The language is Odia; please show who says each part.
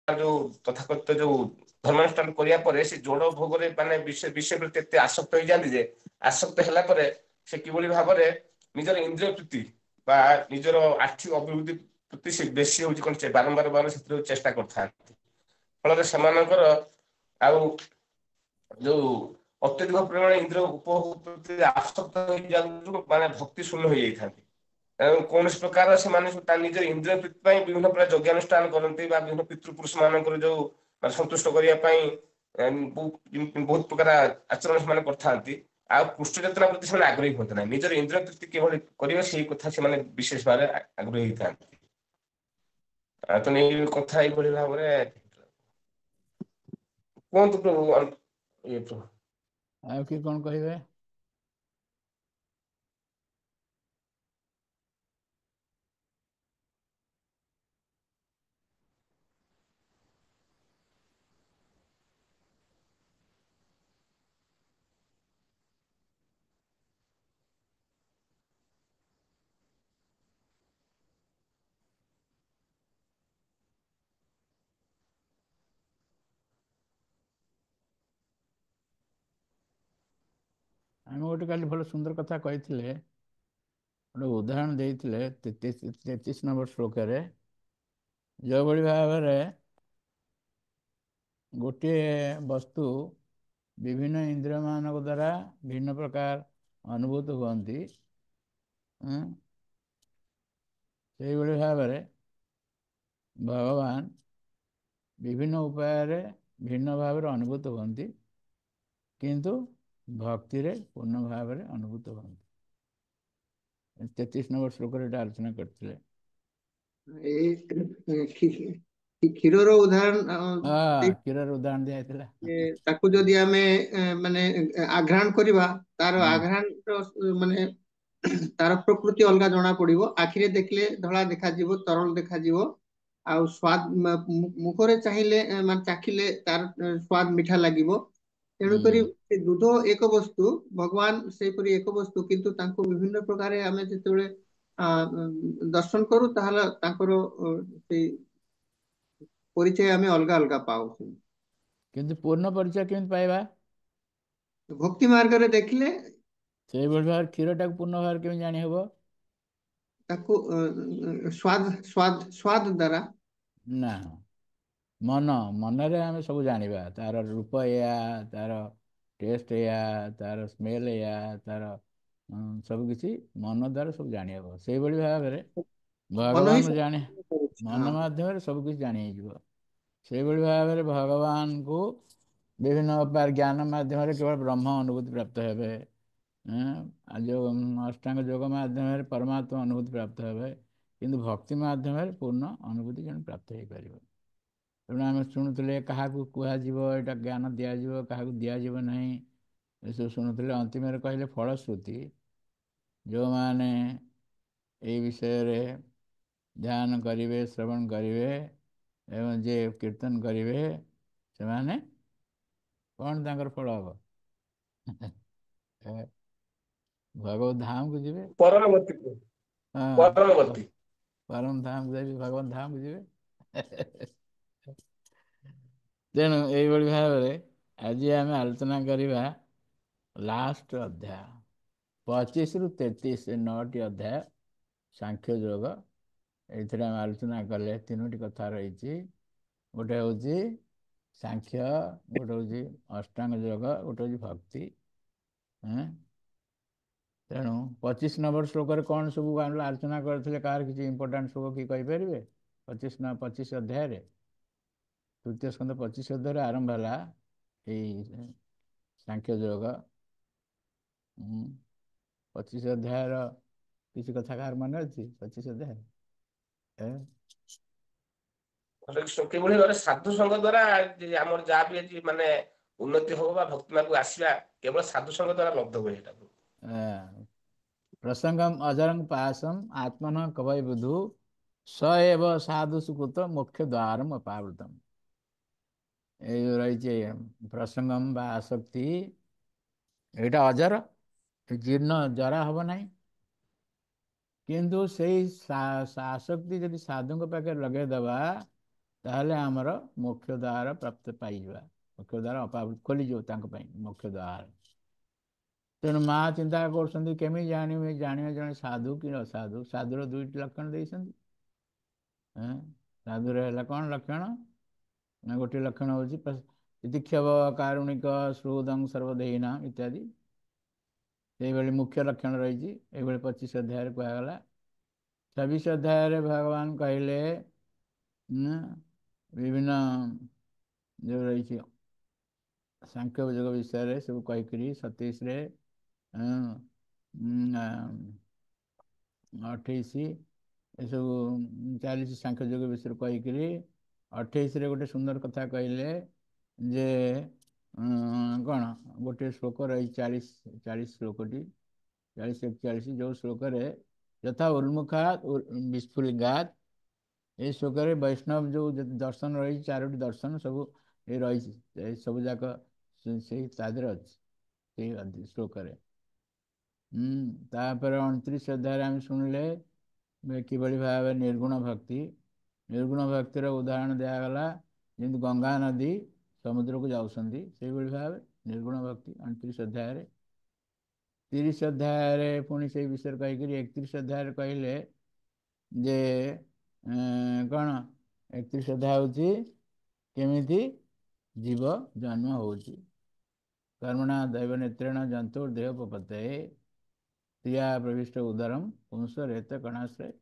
Speaker 1: ଯୋଉ ତଥାକଥିତ ଯୋଉ ଧର୍ମାନୁଷ୍ଠାନ କରିବା ପରେ ସେ ଯୋଡ ଭୋଗରେ ମାନେ ବିଷୟ ପ୍ରତି ଏତେ ଆସକ୍ତ ହେଇଯାନ୍ତି ଯେ ଆସକ୍ତ ହେଲା ପରେ ସେ କିଭଳି ଭାବରେ ନିଜର ଇନ୍ଦ୍ରିୟ ତୃପ୍ତି ବା ନିଜର ଆର୍ଥିକ ଅଭିବୃଦ୍ଧି ପ୍ରତି ସେ ବେଶୀ ହଉଛି କଣ ବାରମ୍ବାର ସେଥିରେ ଚେଷ୍ଟା କରିଥାନ୍ତି। ଫଳରେ ସେମାନଙ୍କର ଆଉ ଯୋଉ ଅତ୍ୟଧିକ ପରିମାଣ ଇନ୍ଦ୍ରିୟ ଉପଭୋଗ ପ୍ରତି ଆସକ୍ତ ହେଇଯାଉ ମାନେ ଭକ୍ତି ଶୂନ୍ୟ ହେଇଯାଇଥାନ୍ତି। ଏବଂ କୌଣସି ପ୍ରକାର ସେମାନେ ନିଜ ଇନ୍ଦ୍ରିୟ ତୃପ୍ତି ପାଇଁ ବିଭିନ୍ନ ପ୍ରକାର ଯଜ୍ଞାନୁଷ୍ଠାନ କରନ୍ତି ବା ବିଭିନ୍ନ ପିତୃପୁରୁଷ ମାନଙ୍କର ଯୋଉ ସନ୍ତୁଷ୍ଟ କରିବା ପାଇଁ ବହୁତ ପ୍ରକାର ଆଚରଣ ସେମାନେ କରିଥାନ୍ତି। ଆଉ କୃଷ୍ଣ ଯାତ୍ରା ପ୍ରତି ସେମାନେ ଆଗ୍ରହୀ ହୁଅନ୍ତି ନାହିଁ। ନିଜର ଇନ୍ଦ୍ରିୟ ତୃପ୍ତି କିଭଳି କରିବେ ସେଇ କଥା ସେମାନେ ବିଶେଷ ଭାବରେ ଆଗ୍ରହୀ ହେଇଥାନ୍ତି। ତ ଏଇ କଥା ଏଇଭଳି ଭାବରେ କୁହନ୍ତୁ ପ୍ରଭୁ ଇଏ ପ୍ରଭୁ।
Speaker 2: ଆଉ କିଏ କଣ କହିବେ? ଆମେ ଗୋଟେ କାଲି ଭଲ ସୁନ୍ଦର କଥା କହିଥିଲେ, ଗୋଟେ ଉଦାହରଣ ଦେଇଥିଲେ 33 ନମ୍ବର ଶ୍ଲୋକରେ, ଯେଉଁଭଳି ଭାବରେ ଗୋଟିଏ ବସ୍ତୁ ବିଭିନ୍ନ ଇନ୍ଦ୍ରିୟ ମାନଙ୍କ ଦ୍ୱାରା ଭିନ୍ନ ପ୍ରକାର ଅନୁଭୂତ ହୁଅନ୍ତି, ସେଇଭଳି ଭାବରେ ଭଗବାନ ବିଭିନ୍ନ ଉପାୟରେ ଭିନ୍ନ ଭାବରେ ଅନୁଭୂତ ହୁଅନ୍ତି, କିନ୍ତୁ ଭକ୍ତିରେ ପୂର୍ଣ୍ଣ ଭାବରେ ଅନୁଭୂତ ହୁଅନ୍ତି। 33 ନମ୍ବର ଶ୍ଲୋକରେ ଏଟା ଆଲୋଚନା କରିଥିଲେ।
Speaker 3: କ୍ଷୀରର ଉଦାହରଣ
Speaker 2: କ୍ଷୀରର ଉଦାହରଣ ଦିଆଯାଇଥିଲା।
Speaker 3: ତାକୁ ଯଦି ଆମେ ମାନେ ଆଘ୍ରାଣ କରିବା, ତାର ଆଘ୍ରାଣର ମାନେ ତାର ପ୍ରକୃତି ଅଲଗା ଜଣା ପଡିବ। ଆଖିରେ ଦେଖିଲେ ଧଳା ଦେଖାଯିବ, ତରଳ ଦେଖାଯିବ। ଆଉ ସ୍ୱାଦ ମୁଖରେ ଚାହିଁଲେ ମାନେ ଚାଖିଲେ ତାର ସ୍ୱାଦ ମିଠା ଲାଗିବ। ତେଣୁକରି ସେ ଦୁଧ ଏକ ବସ୍ତୁ, ଭଗବାନ ସେହିପରି ଏକ ବସ୍ତୁ, କିନ୍ତୁ ତାଙ୍କୁ ବିଭିନ୍ନ ପ୍ରକାର ଆମେ ଯେତେବେଳେ ଦର୍ଶନ କରୁ ତାହେଲେ ତାଙ୍କର ସେଇ ପରିଚୟ ଆମେ ଅଲଗା ଅଲଗା ପାଉ।
Speaker 2: କିନ୍ତୁ ପୂର୍ଣ୍ଣ ପରିଚୟ କେମିତି ପାଇବା?
Speaker 3: ଭକ୍ତି ମାର୍ଗରେ ଦେଖିଲେ
Speaker 2: ସେଇଭଳି ଭାବରେ କ୍ଷୀରଟାକୁ ପୂର୍ଣ୍ଣ ଭାବରେ କେମିତି ଜାଣିହେବ?
Speaker 3: ତାକୁ ସ୍ୱାଦ ଦ୍ୱାରା
Speaker 2: ନା, ମନରେ ଆମେ ସବୁ ଜାଣିବା, ତାର ରୂପ ଏଇଆ, ତାର ଟେଷ୍ଟ ଏଇଆ, ତାର ସ୍ମେଲ ଏଇଆ, ତାର ସବୁକିଛି ମନ ଦ୍ୱାରା ସବୁ ଜାଣିହେବ। ସେଇଭଳି ଭାବରେ
Speaker 3: ମନ ହିଁ
Speaker 2: ଭଗବାନଙ୍କୁ ଜାଣେ,
Speaker 3: କରୁଛି।
Speaker 2: ମନ ମାଧ୍ୟମରେ ସବୁକିଛି ଜାଣି ହେଇଯିବ। ସେଇଭଳି ଭାବରେ ଭଗବାନଙ୍କୁ ବିଭିନ୍ନ ଉପାୟ ଜ୍ଞାନ ମାଧ୍ୟମରେ କେବଳ ବ୍ରହ୍ମ ଅନୁଭୂତି ପ୍ରାପ୍ତ ହେବେ, ଯୋଗ ଅଷ୍ଟାଙ୍ଗ ଯୋଗ ମାଧ୍ୟମରେ ପରମାତ୍ମା ଅନୁଭୂତି ପ୍ରାପ୍ତ ହେବେ, କିନ୍ତୁ ଭକ୍ତି ମାଧ୍ୟମରେ ପୂର୍ଣ୍ଣ ଅନୁଭୂତି ଜଣେ ପ୍ରାପ୍ତ ହେଇପାରିବ। ତେଣୁ ଆମେ ଶୁଣୁଥିଲେ କାହାକୁ କୁହାଯିବ, ଏଇଟା ଜ୍ଞାନ ଦିଆଯିବ, କାହାକୁ ଦିଆଯିବ ନାହିଁ, ଏସବୁ ଶୁଣୁଥିଲେ। ଅନ୍ତିମରେ କହିଲେ ଫଳଶ୍ରୁତି, ଯେଉଁମାନେ এই ବିଷୟରେ ଧ୍ୟାନ କରିବେ, ଶ୍ରବଣ କରିବେ ଏବଂ ଯିଏ କୀର୍ତ୍ତନ କରିବେ, ସେମାନେ କ'ଣ ତାଙ୍କର ଫଳ ହେବ? ଭଗବତ ଧାମକୁ ଯିବେ।
Speaker 1: ପରମଗତି ପରମଗତି।
Speaker 2: ପରମ ଧାମକୁ ଯିବେ, ଭଗବାନ ଧାମକୁ ଯିବେ। ତେଣୁ ଏଇଭଳି ଭାବରେ ଆଜି ଆମେ ଆଲୋଚନା କରିବା ଲାଷ୍ଟ ଅଧ୍ୟାୟ 25ରୁ 33, 9ଟି ଅଧ୍ୟାୟ ସାଂଖ୍ୟ ଯୋଗ। ଏଇଥିରେ ଆମେ ଆଲୋଚନା କଲେ 3ଟି କଥା ରହିଛି। ଗୋଟେ ହେଉଛି ସାଂଖ୍ୟ, ଗୋଟେ ହେଉଛି ଅଷ୍ଟାଙ୍ଗ ଯୋଗ, ଗୋଟେ ହେଉଛି ଭକ୍ତି। ତେଣୁ 25 ନମ୍ବର ଶ୍ଲୋକରେ କ'ଣ ସବୁ ଆଲୋଚନା କରିଥିଲେ? କାହାର କିଛି ଇମ୍ପୋର୍ଟାଣ୍ଟ ଶ୍ଲୋକ କି କହିପାରିବେ? 25 ଅଧ୍ୟାୟରେ, ତୃତୀୟ ସ୍କନ୍ଧ 25 ଅଧ୍ୟାୟରେ ଆରମ୍ଭ ହେଲା ଏଇ ସାଂଖ୍ୟ ଯୋଗ। 25 ଅଧ୍ୟାୟର କିଛି କଥା କାହାର ମନେ ଅଛି? 25 ଅଧ୍ୟାୟ
Speaker 1: କିଭଳି ଭାବରେ ସାଧୁ ସଙ୍ଗ ଦ୍ଵାରା ଆମର ଯାହା ବି ଆଜି ମାନେ ଉନ୍ନତି ହବ ବା ଭକ୍ତି ମାର୍ଗକୁ ଆସିବା, କେବଳ ସାଧୁ ସଙ୍ଗ ଦ୍ଵାରା ଲବ୍ଧ ହୁଏ। ଏଇଟା
Speaker 2: ପ୍ରସଙ୍ଗମ ଅଜରଙ୍ଗ ପାସମ ଆତ୍ମନ କବୟ ବୁଧୁ ସ ଏବ ସାଧୁ ସୁକୃତ ମୁଖ୍ୟ ଦ୍ୱାରମ ଅପାବୃତମ। এই ଯୋଉ ରହିଛି ପ୍ରସଙ୍ଗମ ବା ଆସକ୍ତି, ଏଇଟା ଅଜର, ଜୀର୍ଣ୍ଣ ଜରା ହବ ନାହିଁ। କିନ୍ତୁ ସେଇ ଆସକ୍ତି ଯଦି ସାଧୁଙ୍କ ପାଖରେ ଲଗେଇଦେବା, ତାହେଲେ ଆମର ମୋକ୍ଷ ଦ୍ୱାର ପ୍ରାପ୍ତ ପାଇଯିବା, ମୋକ୍ଷ ଦ୍ୱାର ଖୋଲିଯିବ ତାଙ୍କ ପାଇଁ ମୋକ୍ଷ ଦ୍ୱାର। ତେଣୁ ମା ଚିନ୍ତା କରୁଛନ୍ତି କେମିତି ଜାଣିବେ ଜଣେ ସାଧୁ କି ଅସାଧୁ। ସାଧୁର ଦୁଇଟି ଲକ୍ଷଣ ଦେଇଛନ୍ତି। ସାଧୁର ହେଲା କ'ଣ ଲକ୍ଷଣ ନା ଗୋଟିଏ ଲକ୍ଷଣ ହେଉଛି ତିତିକ୍ଷବ କାରୁଣିକ ସୁହୃଦଂ ସର୍ବଦେହିନା ଇତ୍ୟାଦି। ସେଇଭଳି ମୁଖ୍ୟ ଲକ୍ଷଣ ରହିଛି। ଏଇଭଳି 25 ଅଧ୍ୟାୟରେ କୁହାଗଲା। 26 ଅଧ୍ୟାୟରେ ଭଗବାନ କହିଲେ ବିଭିନ୍ନ ଯେଉଁ ରହିଛି ସାଂଖ୍ୟ ଯୋଗ ବିଷୟରେ ସବୁ କହିକିରି 27ରେ 28 ଏସବୁ ଚାଲିଛି ସାଂଖ୍ୟ ଯୋଗ ବିଷୟରେ କହିକିରି 28ରେ ଗୋଟେ ସୁନ୍ଦର କଥା କହିଲେ ଯେ କ'ଣ ଗୋଟିଏ ଶ୍ଲୋକ ରହିଛି 40 ଶ୍ଲୋକଟି 40-41 ଯେଉଁ ଶ୍ଲୋକରେ ଯଥା ଉନ୍ମୁଖାତ୍ ବିସ୍ଫୁଲିଙ୍ଗାତ୍। এই ଶ୍ଲୋକରେ ବୈଷ୍ଣବ ଯେଉଁ ଦର୍ଶନ ରହିଛି 4ଟି ଦର୍ଶନ ସବୁ ଏ ରହିଛି, ସବୁ ଯାକ ସେଇ ତା ଦେହରେ ଅଛି ସେଇ ଶ୍ଲୋକରେ। ତାପରେ 29 ଅଧ୍ୟାୟରେ ଆମେ ଶୁଣିଲେ କିଭଳି ଭାବେ ନିର୍ଗୁଣ ଭକ୍ତି, ନିର୍ଗୁଣ ଭକ୍ତିର ଉଦାହରଣ ଦିଆଗଲା। ଯେମିତି ଗଙ୍ଗା ନଦୀ ସମୁଦ୍ରକୁ ଯାଉଛନ୍ତି ସେଇଭଳି ଭାବେ ନିର୍ଗୁଣ ଭକ୍ତି 29 ଅଧ୍ୟାୟରେ। 30 ଅଧ୍ୟାୟରେ ପୁଣି ସେଇ ବିଷୟରେ କହିକିରି 31 ଅଧ୍ୟାୟରେ କହିଲେ ଯେ କ'ଣ 31 ଅଧ୍ୟାୟ ହେଉଛି କେମିତି ଜୀବ ଜନ୍ମ ହେଉଛି। କର୍ମଣା ଦୈବ ନେତ୍ରେଣ ଜନ୍ତୁର୍ଦେହ ଉପପତେ କ୍ରିୟା ପ୍ରବିଷ୍ଟ ଉଦରମ୍ ପୁଂସ ରେତ କଣାଶ୍ରୟ